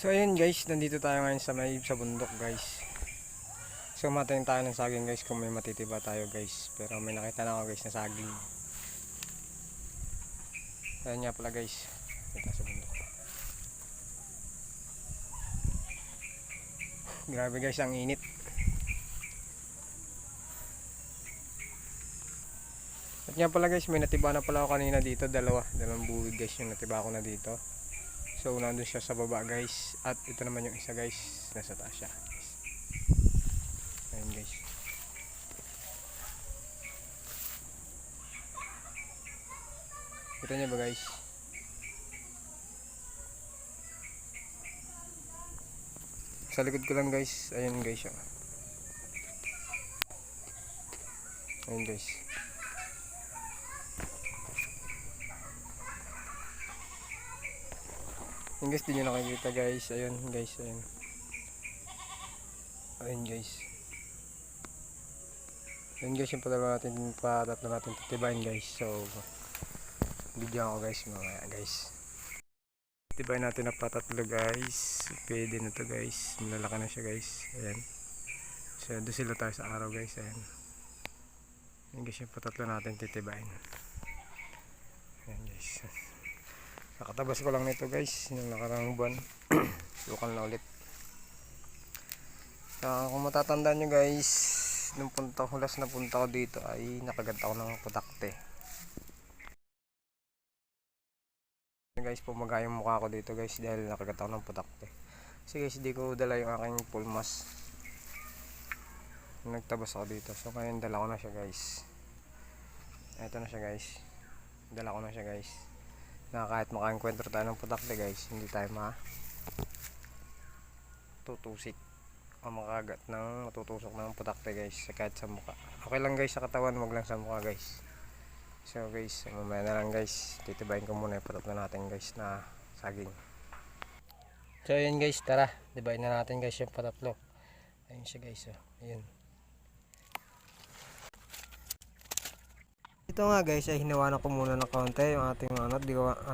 So ayun guys, nandito tayo ngayon sa bundok guys. So matayin tayo ng saging guys kung may matitiba tayo guys. Pero may nakita na ako guys na saging. Ayun nga pala guys, dito sa bundok. Grabe guys, ang init. At nga pala guys, may natiba na pala ako kanina dito, dalawang buwig guys yung natiba ko na dito. So nandun siya sa baba guys. At ito naman yung isa guys, nasa taas siya. Ayun guys. Kita niyo ba guys? Sa likod ko lang guys, ayun guys. Oh. Ayun guys. Ayun guys, di nyo nakikita guys. Ayun guys, ayun. Ayun guys. Ayun guys, yung patatlo natin titibayin guys. So, bigyan ko guys mga guys. Titibayin natin na patatlo guys. Pwede na to guys. Malalaki na siya guys. Ayan. So, doon sila tayo sa araw guys. Ayan. Ayun guys, yung patatlo natin titibayin. Ayan guys. Nakatabas ko lang nito guys yung nakarang buwan. Sukal na ulit. So, kung matatandaan nyo guys, nung hulas na punta ko dito ay nakagat ako ng putakte. Guys, pumaga yung mukha ko dito guys dahil nakagat ako ng putakte. Kasi guys, di ko dala yung aking pulmas. Nagtabas ako dito. So ngayon dala ko na siya guys. Ito na siya guys. Dala ko na siya guys. Na kahit makaenkwentro tayo ng putakte guys, hindi tayo tutusik o makagat ng matutusok ng putakte guys kahit sa mukha. Okay lang guys sa katawan, wag lang sa mukha guys. So guys, mamaya na lang guys, titibayin ko muna yung patatlo natin guys na saging. So ayun guys, tara, tibayin na natin guys yung patatlo. Ayun siya guys, oh. Ayun. Ito nga guys, ay hinawanan ko muna ng kaunti yung ating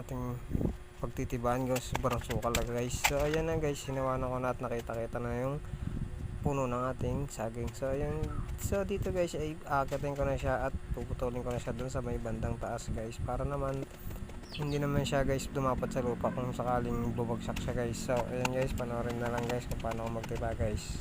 ating pagtitibayan guys, sobrang sukal na guys. So ayan na guys, hinawanan ko na at nakita-kita na yung puno ng ating saging. So ayan, so dito guys ay akitin ko na siya at puputulin ko na siya dun sa may bandang taas guys, para naman hindi naman siya guys dumapat sa lupa kung sakaling bubagsak siya guys. So ayan guys, panoorin na lang guys kung paano ako magtiba guys.